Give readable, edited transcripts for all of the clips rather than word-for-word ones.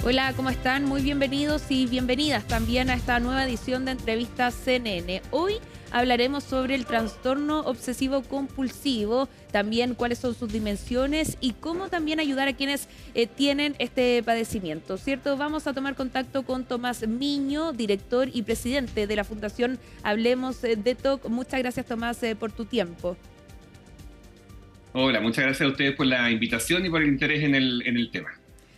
Hola, ¿cómo están? Muy bienvenidos y bienvenidas también a esta nueva edición de Entrevistas CNN. Hoy hablaremos sobre el trastorno obsesivo compulsivo, también cuáles son sus dimensiones y cómo también ayudar a quienes tienen este padecimiento, ¿cierto? Vamos a tomar contacto con Tomás Miño, director y presidente de la Fundación Hablemos de TOC. Muchas gracias, Tomás, por tu tiempo. Hola, muchas gracias a ustedes por la invitación y por el interés en el tema.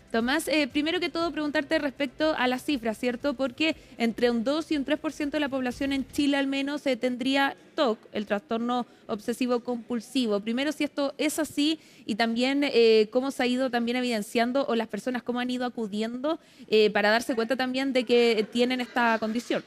Tomás, primero que todo preguntarte respecto a las cifras, ¿cierto? Porque entre un 2 y un 3% de la población en Chile al menos tendría TOC, el trastorno obsesivo compulsivo. Primero, si esto es así y también cómo se ha ido también evidenciando o las personas cómo han ido acudiendo para darse cuenta también de que tienen esta condición.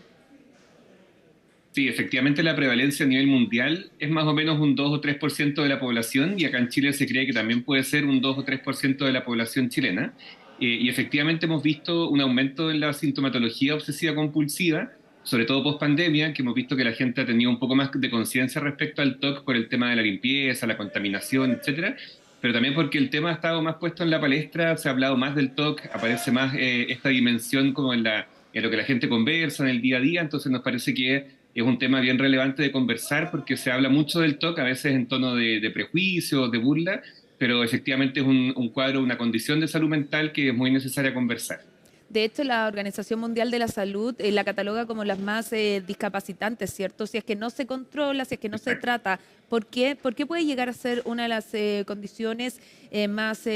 Sí, efectivamente la prevalencia a nivel mundial es más o menos un 2 o 3% de la población y acá en Chile se cree que también puede ser un 2 o 3% de la población chilena. Y efectivamente hemos visto un aumento en la sintomatología obsesiva compulsiva, sobre todo post pandemia, que hemos visto que la gente ha tenido un poco más de conciencia respecto al TOC por el tema de la limpieza, la contaminación, etcétera, pero también porque el tema ha estado más puesto en la palestra, se ha hablado más del TOC, aparece más esta dimensión como en lo que la gente conversa en el día a día, entonces nos parece que es un tema bien relevante de conversar porque se habla mucho del TOC, a veces en tono de prejuicio, de burla, pero efectivamente es un cuadro, una condición de salud mental que es muy necesaria conversar. De hecho, la Organización Mundial de la Salud la cataloga como las más discapacitantes, ¿cierto? Si es que no se controla, si es que no se Exacto. trata, ¿por qué? ¿Por qué puede llegar a ser una de las condiciones más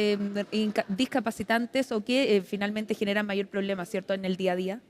discapacitantes o que finalmente generan mayor problema, ¿cierto? En el día a día.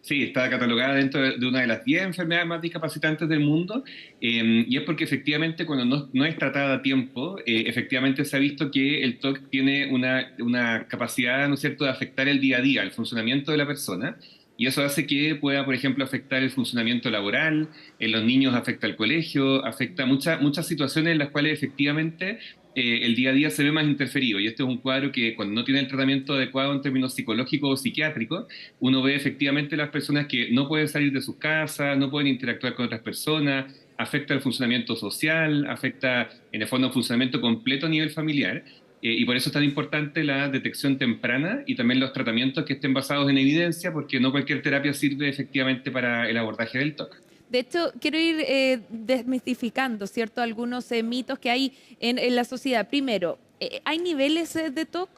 Sí, está catalogada dentro de una de las 10 enfermedades más discapacitantes del mundo, y es porque efectivamente cuando no es tratada a tiempo, efectivamente se ha visto que el TOC tiene una capacidad, ¿no es cierto?, de afectar el día a día, el funcionamiento de la persona, y eso hace que pueda, por ejemplo, afectar el funcionamiento laboral, en los niños afecta al colegio, afecta muchas situaciones en las cuales efectivamente el día a día se ve más interferido, y este es un cuadro que cuando no tiene el tratamiento adecuado en términos psicológicos o psiquiátricos, uno ve efectivamente las personas que no pueden salir de sus casas, no pueden interactuar con otras personas, afecta el funcionamiento social, afecta en el fondo el funcionamiento completo a nivel familiar. Y por eso es tan importante la detección temprana y también los tratamientos que estén basados en evidencia, porque no cualquier terapia sirve efectivamente para el abordaje del TOC. De hecho, quiero ir desmistificando, ¿cierto? Algunos mitos que hay en la sociedad. Primero, ¿hay niveles de TOC?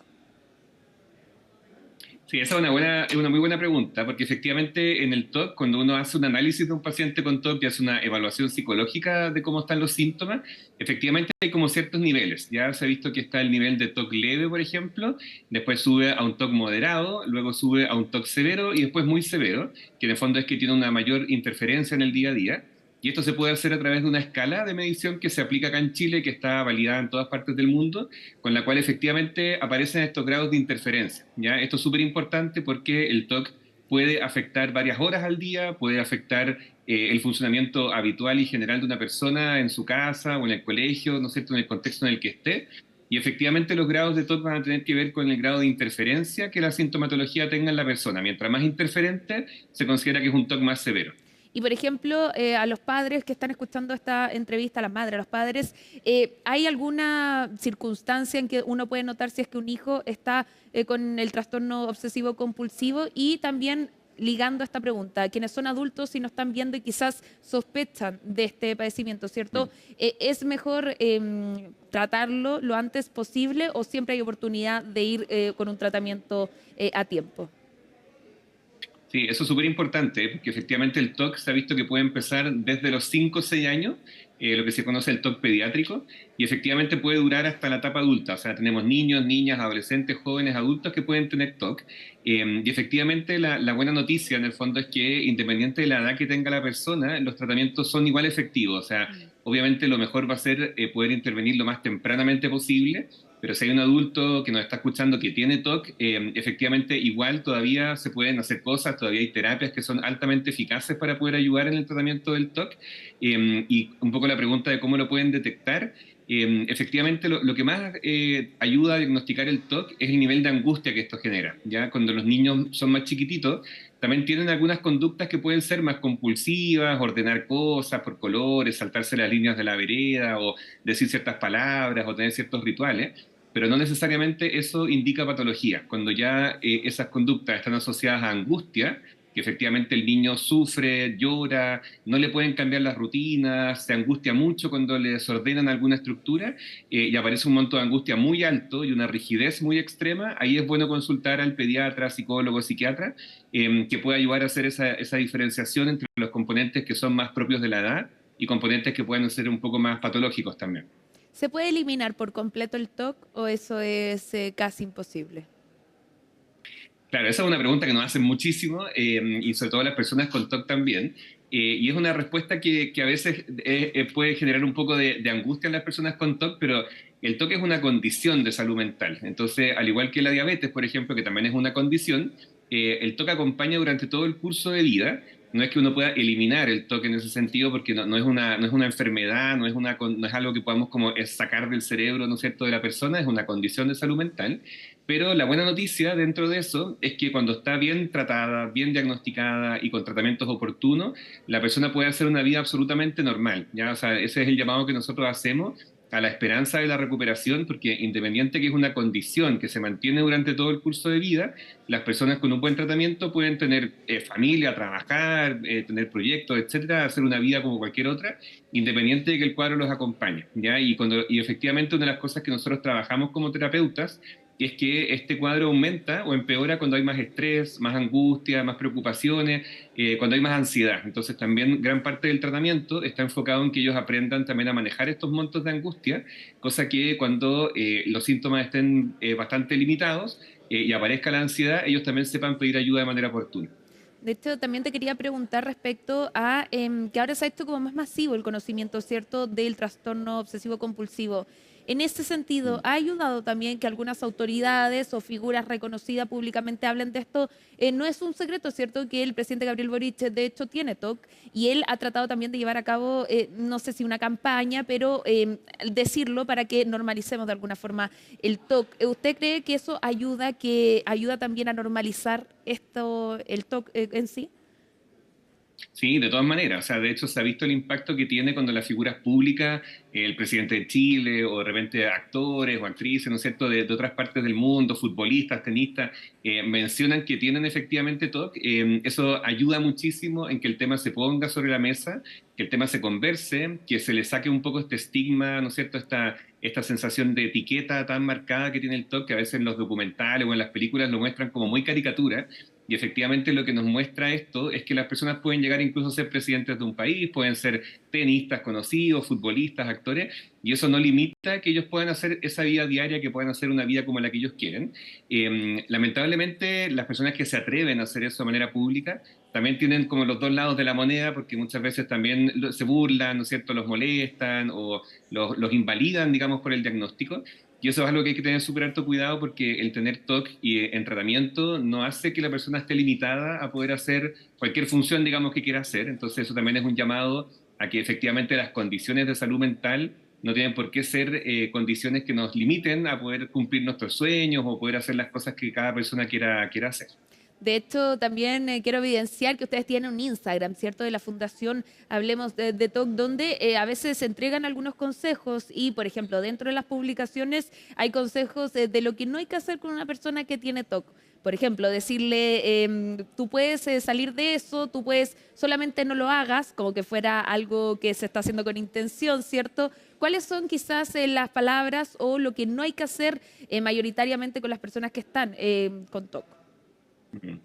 Sí, esa es una muy buena pregunta, porque efectivamente en el TOC, cuando uno hace un análisis de un paciente con TOC y hace una evaluación psicológica de cómo están los síntomas, efectivamente hay como ciertos niveles. Ya se ha visto que está el nivel de TOC leve, por ejemplo, después sube a un TOC moderado, luego sube a un TOC severo y después muy severo, que en el fondo es que tiene una mayor interferencia en el día a día. Y esto se puede hacer a través de una escala de medición que se aplica acá en Chile, que está validada en todas partes del mundo, con la cual efectivamente aparecen estos grados de interferencia. ¿Ya? Esto es súper importante porque el TOC puede afectar varias horas al día, puede afectar el funcionamiento habitual y general de una persona en su casa o en el colegio, ¿no es cierto?, en el contexto en el que esté. Y efectivamente los grados de TOC van a tener que ver con el grado de interferencia que la sintomatología tenga en la persona. Mientras más interferente, se considera que es un TOC más severo. Y por ejemplo, a los padres que están escuchando esta entrevista, a las madres, a los padres, ¿hay alguna circunstancia en que uno puede notar si es que un hijo está con el trastorno obsesivo compulsivo? Y también ligando esta pregunta, quienes son adultos y nos están viendo y quizás sospechan de este padecimiento, ¿cierto? ¿Es mejor tratarlo lo antes posible o siempre hay oportunidad de ir con un tratamiento a tiempo? Sí, eso es súper importante, porque efectivamente el TOC se ha visto que puede empezar desde los 5 o 6 años, lo que se conoce el TOC pediátrico, y efectivamente puede durar hasta la etapa adulta. O sea, tenemos niños, niñas, adolescentes, jóvenes, adultos que pueden tener TOC. Y efectivamente la buena noticia en el fondo es que independiente de la edad que tenga la persona, los tratamientos son igual efectivos. O sea, obviamente lo mejor va a ser poder intervenir lo más tempranamente posible, pero si hay un adulto que nos está escuchando que tiene TOC, efectivamente igual todavía se pueden hacer cosas, todavía hay terapias que son altamente eficaces para poder ayudar en el tratamiento del TOC. Y un poco la pregunta de cómo lo pueden detectar, efectivamente lo que más ayuda a diagnosticar el TOC es el nivel de angustia que esto genera. ¿Ya? Cuando los niños son más chiquititos, también tienen algunas conductas que pueden ser más compulsivas, ordenar cosas por colores, saltarse las líneas de la vereda o decir ciertas palabras o tener ciertos rituales. pero no necesariamente eso indica patología. Cuando ya esas conductas están asociadas a angustia, que efectivamente el niño sufre, llora, no le pueden cambiar las rutinas, se angustia mucho cuando le desordenan alguna estructura y aparece un monto de angustia muy alto y una rigidez muy extrema, ahí es bueno consultar al pediatra, psicólogo, psiquiatra, que pueda ayudar a hacer esa diferenciación entre los componentes que son más propios de la edad y componentes que pueden ser un poco más patológicos también. ¿Se puede eliminar por completo el TOC o eso es casi imposible? Claro, esa es una pregunta que nos hacen muchísimo y sobre todo las personas con TOC también. Y es una respuesta que a veces puede generar un poco de angustia en las personas con TOC, pero el TOC es una condición de salud mental. Entonces, al igual que la diabetes, por ejemplo, que también es una condición, el TOC acompaña durante todo el curso de vida. No es que uno pueda eliminar el TOC en ese sentido, porque no es una enfermedad, no es algo que podamos como sacar del cerebro, ¿no es cierto?, de la persona, es una condición de salud mental. Pero la buena noticia dentro de eso es que cuando está bien tratada, bien diagnosticada y con tratamientos oportunos, la persona puede hacer una vida absolutamente normal, ¿ya? O sea, ese es el llamado que nosotros hacemos a la esperanza de la recuperación, porque independiente que es una condición que se mantiene durante todo el curso de vida, las personas con un buen tratamiento pueden tener familia, trabajar, tener proyectos, etcétera, hacer una vida como cualquier otra, independiente de que el cuadro los acompañe, ¿ya? Y efectivamente una de las cosas que nosotros trabajamos como terapeutas es que este cuadro aumenta o empeora cuando hay más estrés, más angustia, más preocupaciones, cuando hay más ansiedad. Entonces también gran parte del tratamiento está enfocado en que ellos aprendan también a manejar estos montos de angustia, cosa que cuando los síntomas estén bastante limitados y aparezca la ansiedad, ellos también sepan pedir ayuda de manera oportuna. De hecho, también te quería preguntar respecto a que ahora se ha hecho como más masivo el conocimiento, ¿cierto?, del trastorno obsesivo compulsivo. En ese sentido, ¿ha ayudado también que algunas autoridades o figuras reconocidas públicamente hablen de esto? No es un secreto, ¿cierto?, que el presidente Gabriel Boric de hecho tiene TOC y él ha tratado también de llevar a cabo, no sé si una campaña, pero decirlo para que normalicemos de alguna forma el TOC. ¿Usted cree que eso ayuda, que ayuda también a normalizar esto, el TOC en sí? Sí, de todas maneras. O sea, de hecho, se ha visto el impacto que tiene cuando las figuras públicas, el presidente de Chile, o de repente actores o actrices, ¿no es cierto?, de otras partes del mundo, futbolistas, tenistas, mencionan que tienen efectivamente TOC. Eso ayuda muchísimo en que el tema se ponga sobre la mesa, que el tema se converse, que se le saque un poco este estigma, ¿no es cierto?, esta sensación de etiqueta tan marcada que tiene el TOC, que a veces en los documentales o en las películas lo muestran como muy caricatura. Y efectivamente lo que nos muestra esto es que las personas pueden llegar incluso a ser presidentes de un país, pueden ser tenistas conocidos, futbolistas, actores, y eso no limita que ellos puedan hacer esa vida diaria, que puedan hacer una vida como la que ellos quieren. Lamentablemente, las personas que se atreven a hacer eso de manera pública también tienen como los dos lados de la moneda, porque muchas veces también se burlan, ¿no es cierto?, los molestan o los invalidan, digamos, por el diagnóstico. Y eso es algo que hay que tener súper alto cuidado porque el tener TOC y en tratamiento no hace que la persona esté limitada a poder hacer cualquier función, digamos, que quiera hacer. Entonces eso también es un llamado a que efectivamente las condiciones de salud mental no tienen por qué ser condiciones que nos limiten a poder cumplir nuestros sueños o poder hacer las cosas que cada persona quiera hacer. De hecho, también quiero evidenciar que ustedes tienen un Instagram, ¿cierto? De la Fundación Hablemos de TOC, donde a veces se entregan algunos consejos y, por ejemplo, dentro de las publicaciones hay consejos de lo que no hay que hacer con una persona que tiene TOC. Por ejemplo, decirle, tú puedes salir de eso, tú puedes, solamente no lo hagas, como que fuera algo que se está haciendo con intención, ¿cierto? ¿Cuáles son quizás las palabras o lo que no hay que hacer mayoritariamente con las personas que están con TOC? Ujú.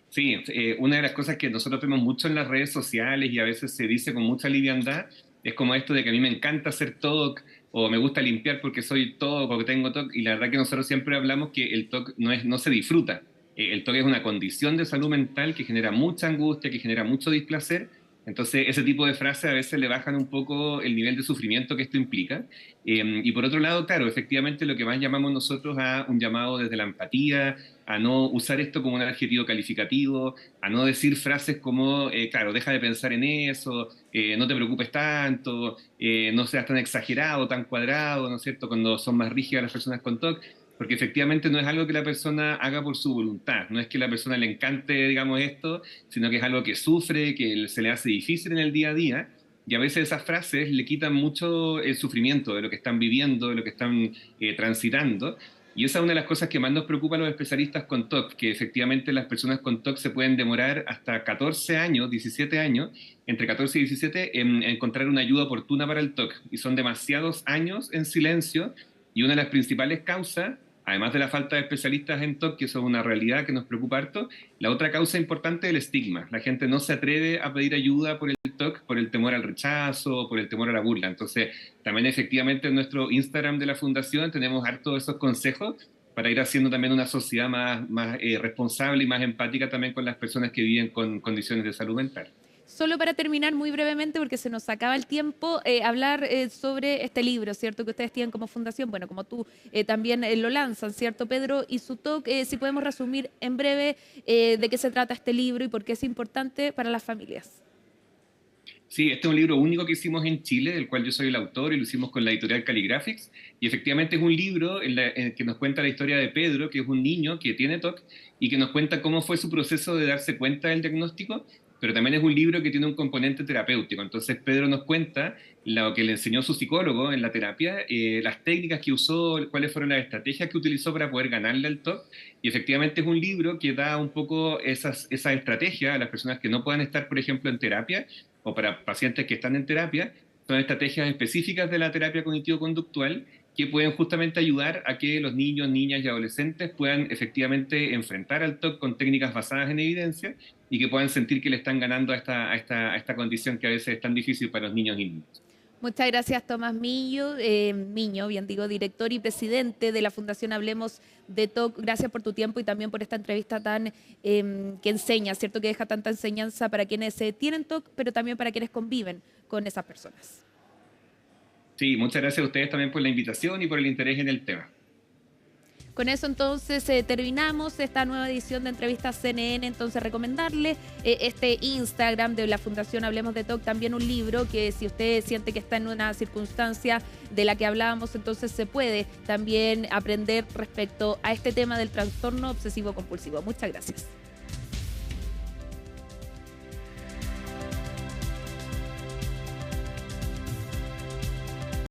Sí, una de las cosas que nosotros vemos mucho en las redes sociales y a veces se dice con mucha liviandad es como esto de que a mí me encanta hacer TOC o me gusta limpiar porque soy TOC o porque tengo TOC y la verdad que nosotros siempre hablamos que el TOC no se disfruta. El TOC es una condición de salud mental que genera mucha angustia, que genera mucho displacer. Entonces, ese tipo de frases a veces le bajan un poco el nivel de sufrimiento que esto implica. Y por otro lado, claro, efectivamente lo que más llamamos nosotros a un llamado desde la empatía, a no usar esto como un adjetivo calificativo, a no decir frases como, claro, deja de pensar en eso, no te preocupes tanto, no seas tan exagerado, tan cuadrado, ¿no es cierto?, cuando son más rígidas las personas con TOC, porque efectivamente no es algo que la persona haga por su voluntad, no es que la persona le encante, digamos, esto, sino que es algo que sufre, que se le hace difícil en el día a día, y a veces esas frases le quitan mucho el sufrimiento de lo que están viviendo, de lo que están transitando. Y esa es una de las cosas que más nos preocupa a los especialistas con TOC, que efectivamente las personas con TOC se pueden demorar hasta 14 años, 17 años, entre 14 y 17, en encontrar una ayuda oportuna para el TOC. Y son demasiados años en silencio, y una de las principales causas, además de la falta de especialistas en TOC, que eso es una realidad que nos preocupa harto, la otra causa importante es el estigma. La gente no se atreve a pedir ayuda por el TOC, por el temor al rechazo, por el temor a la burla. Entonces, también efectivamente en nuestro Instagram de la Fundación tenemos harto de esos consejos para ir haciendo también una sociedad más responsable y más empática también con las personas que viven con condiciones de salud mental. Solo para terminar muy brevemente, porque se nos acaba el tiempo, hablar sobre este libro, ¿cierto? Que ustedes tienen como fundación, bueno, como tú también lo lanzan, ¿cierto, Pedro? Y su TOC, si podemos resumir en breve de qué se trata este libro y por qué es importante para las familias. Sí, este es un libro único que hicimos en Chile, del cual yo soy el autor y lo hicimos con la editorial Caligraphics. Y efectivamente es un libro en el que nos cuenta la historia de Pedro, que es un niño que tiene TOC y que nos cuenta cómo fue su proceso de darse cuenta del diagnóstico, pero también es un libro que tiene un componente terapéutico. Entonces Pedro nos cuenta lo que le enseñó su psicólogo en la terapia, las técnicas que usó, cuáles fueron las estrategias que utilizó para poder ganarle al TOC. Y efectivamente es un libro que da un poco esa estrategia a las personas que no puedan estar, por ejemplo, en terapia, o para pacientes que están en terapia. Son estrategias específicas de la terapia cognitivo-conductual que pueden justamente ayudar a que los niños, niñas y adolescentes puedan efectivamente enfrentar al TOC con técnicas basadas en evidencia y que puedan sentir que le están ganando a esta condición que a veces es tan difícil para los niños y niñas. Muchas gracias, Tomás Miño, bien digo, director y presidente de la Fundación Hablemos de TOC. Gracias por tu tiempo y también por esta entrevista tan que enseña, ¿cierto? Que deja tanta enseñanza para quienes tienen TOC, pero también para quienes conviven con esas personas. Sí, muchas gracias a ustedes también por la invitación y por el interés en el tema. Con eso entonces terminamos esta nueva edición de Entrevistas CNN. Entonces recomendarle este Instagram de la Fundación Hablemos de TOC, también un libro que si usted siente que está en una circunstancia de la que hablábamos, entonces se puede también aprender respecto a este tema del trastorno obsesivo compulsivo. Muchas gracias.